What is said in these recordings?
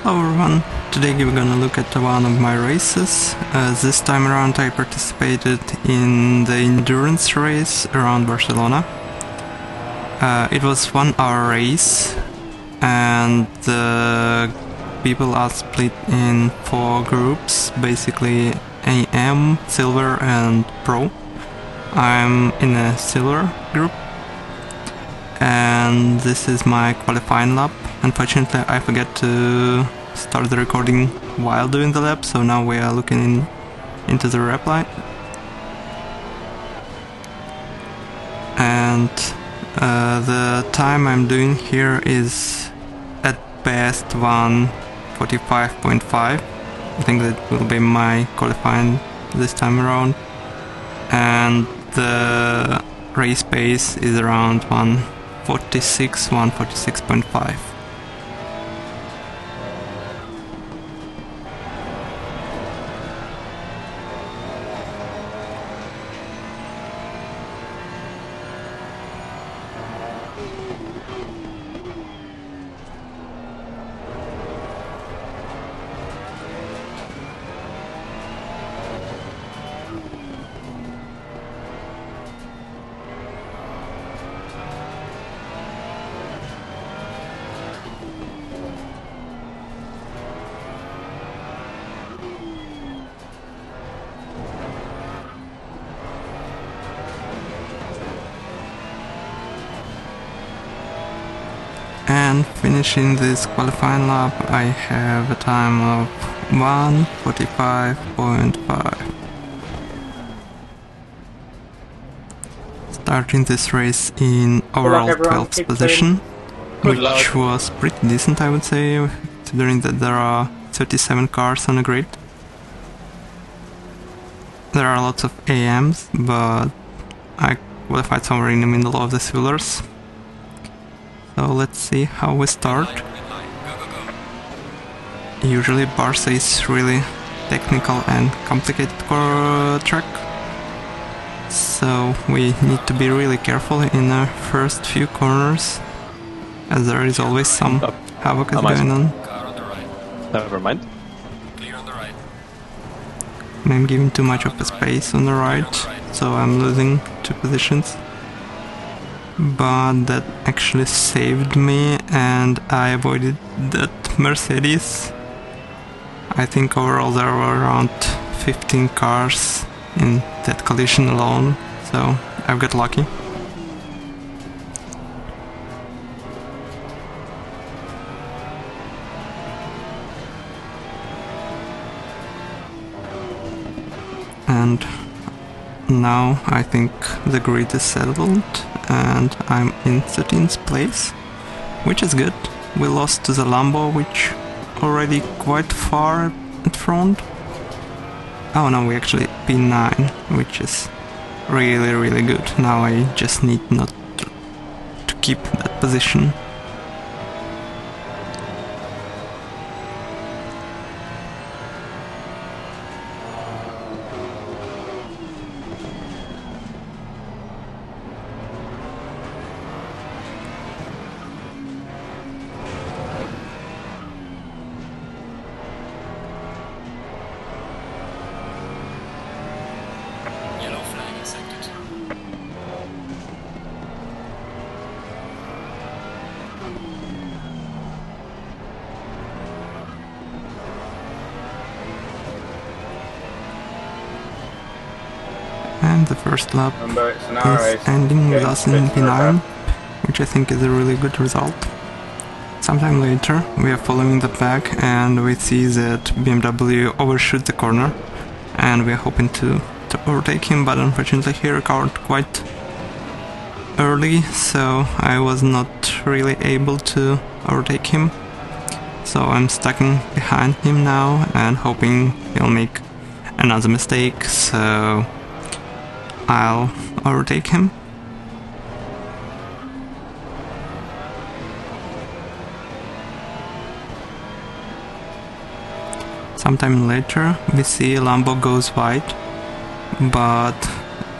Hello everyone, today we're gonna look at one of my races. This time around I participated in the endurance race around Barcelona. It was 1 hour race and the people are split in 4 groups, basically AM, Silver and Pro. I'm in a Silver group and this is my qualifying lap. Unfortunately I forgot to start the recording while doing the lap, so now we are looking into the rep line. And the time I'm doing here is at best 1:45.5. I think that will be my qualifying this time around. And the race pace is around 1:46, 1:46.5. And finishing this qualifying lap, I have a time of 1:45.5. Starting this race in overall 12th position, which was pretty decent, I would say, considering that there are 37 cars on the grid. There are lots of AMs, but I qualified somewhere in the middle of the Silvers. So let's see how we start. Usually Barca is really technical and complicated track, so we need to be really careful in the first few corners, as there is always some havoc going on. Never mind. I'm giving too much of a space on the right, so I'm losing 2 positions. But that actually saved me and I avoided that Mercedes. I think overall there were around 15 cars in that collision alone, so I've got lucky. And now I think the grid is settled and I'm in 13th place, which is good. We lost to the Lambo, which already quite far at front. Oh no, we actually P9, which is really good. Now I just need not to keep that position. And the first lap is ending with us in P9, which I think is a really good result. Sometime later we are following the pack and we see that BMW overshoot the corner and we are hoping to overtake him, but unfortunately he recovered quite early, so I was not really able to overtake him. So I'm stuck behind him now and hoping he'll make another mistake, so I'll overtake him. Sometime later we see Lambo goes wide, but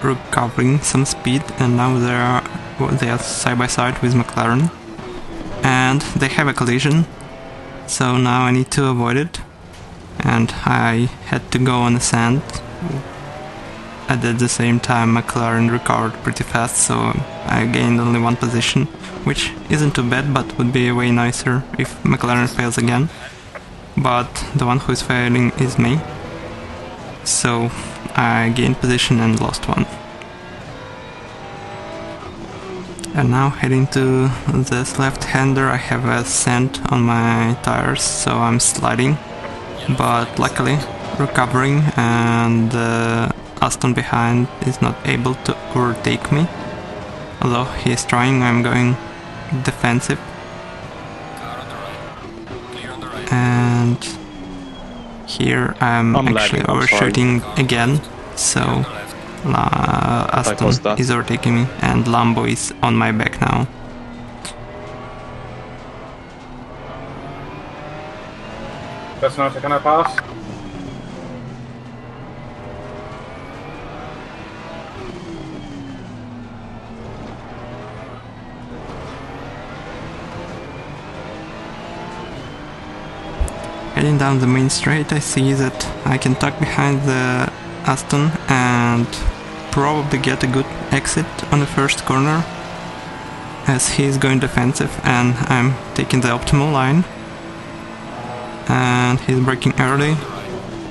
recovering some speed, and now they are side by side with McLaren and they have a collision. So now I need to avoid it, and I had to go on the sand. And at the same time McLaren recovered pretty fast, so I gained only one position, which isn't too bad, but would be way nicer if McLaren fails again. But the one who is failing is me, so I gained position and lost one. And now heading to this left-hander, I have a sand on my tires, so I'm sliding, but luckily recovering, and the Aston behind is not able to overtake me. Although he is trying, I'm going defensive. And here I'm actually overshooting again, so Aston is overtaking me and Lambo is on my back now. Personality, can I pass? Heading down the main straight, I see that I can tuck behind the Aston and probably get a good exit on the first corner, as he is going defensive and I'm taking the optimal line, and he's braking early,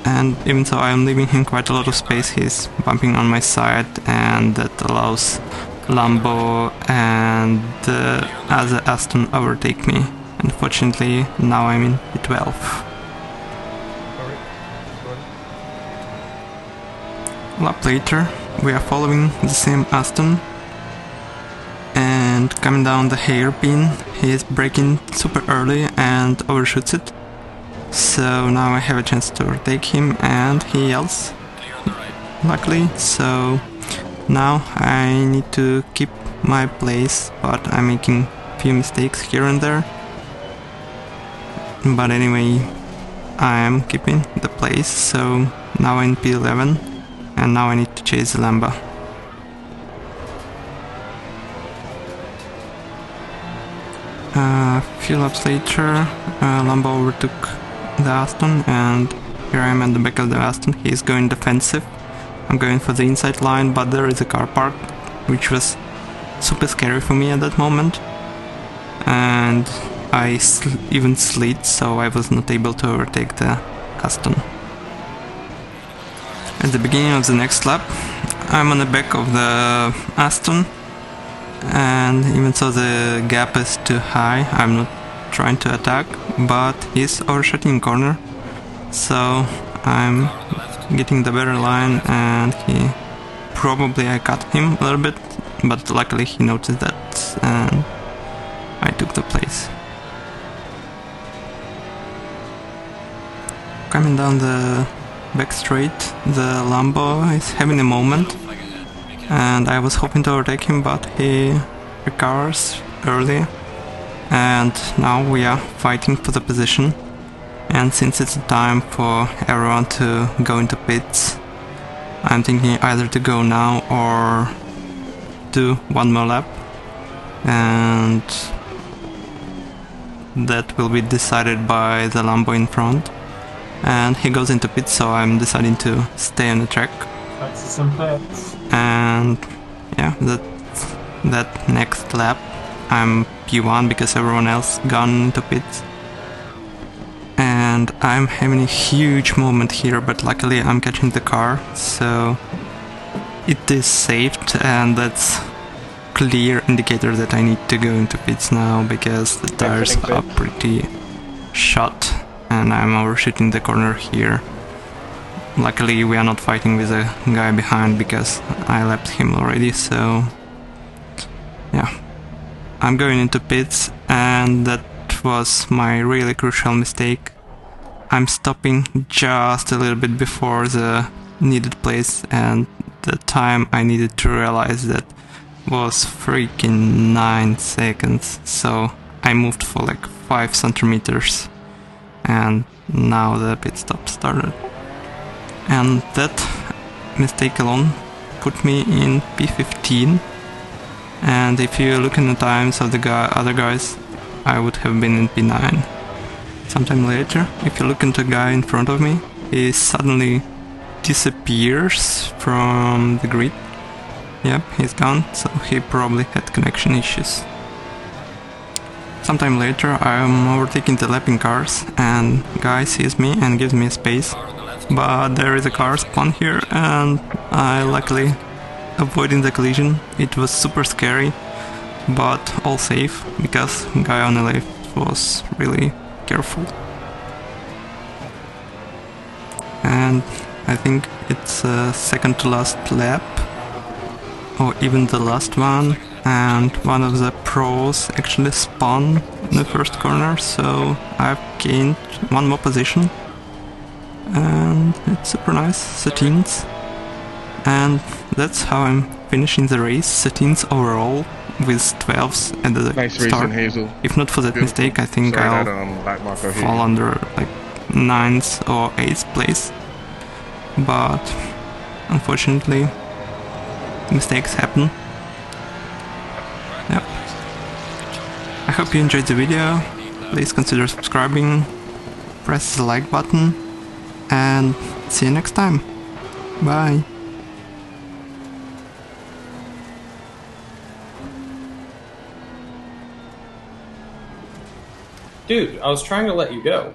and even so I'm leaving him quite a lot of space. He's bumping on my side, and that allows Lambo and the other Aston overtake me. Unfortunately, now I'm in P12. Lap later, we are following the same Aston, and coming down the hairpin, he is braking super early and overshoots it. So now I have a chance to overtake him, and he yells, luckily. So now I need to keep my place, but I'm making a few mistakes here and there. But anyway, I am keeping the place, so now I'm in P11. And now I need to chase the Lambo. A few laps later, Lambo overtook the Aston, and here I am at the back of the Aston. He is going defensive. I'm going for the inside line, but there is a car parked, which was super scary for me at that moment. And I even slid, so I was not able to overtake the Aston. At the beginning of the next lap, I'm on the back of the Aston, and even so the gap is too high, I'm not trying to attack, but he's overshooting corner, so I'm getting the better line, and I cut him a little bit, but luckily he noticed that, and I took the place. Coming down the back straight, the Lambo is having a moment, and I was hoping to overtake him, but he recovers early, and now we are fighting for the position. And since it's time for everyone to go into pits, I'm thinking either to go now or do one more lap, and that will be decided by the Lambo in front. And he goes into pits, so I'm deciding to stay on the track. And yeah, that next lap I'm P1 because everyone else gone into pits. And I'm having a huge moment here, but luckily I'm catching the car, so it is saved, and that's clear indicator that I need to go into pits now because the tires are pretty shot. And I'm overshooting the corner here. Luckily we are not fighting with a guy behind because I lapped him already, so yeah. I'm going into pits, and that was my really crucial mistake. I'm stopping just a little bit before the needed place, and the time I needed to realize that was freaking 9 seconds, so I moved for like 5 centimeters. And now the pit stop started. And that mistake alone put me in P15. And if you look in the times of the other guys, I would have been in P9. Sometime later, if you look into the guy in front of me, he suddenly disappears from the grid. Yep, he's gone, so he probably had connection issues. Sometime later, I'm overtaking the lapping cars, and guy sees me and gives me a space. But there is a car spawn here, and I luckily avoiding the collision. It was super scary, but all safe, because guy on the left was really careful. And I think it's second to last lap, or even the last one, and one of the pros actually spawned in the first corner, so I've gained one more position. And it's super nice, 13th. And that's how I'm finishing the race, 13th overall, with 12s at the nice start. racing, Hazel. If not for that Beautiful. mistake, I think Sorry, I'll that, fall under like 9th or 8th place. But unfortunately, mistakes happen. Yep. I hope you enjoyed the video. Please consider subscribing, press the like button, and see you next time. Bye. Dude, I was trying to let you go.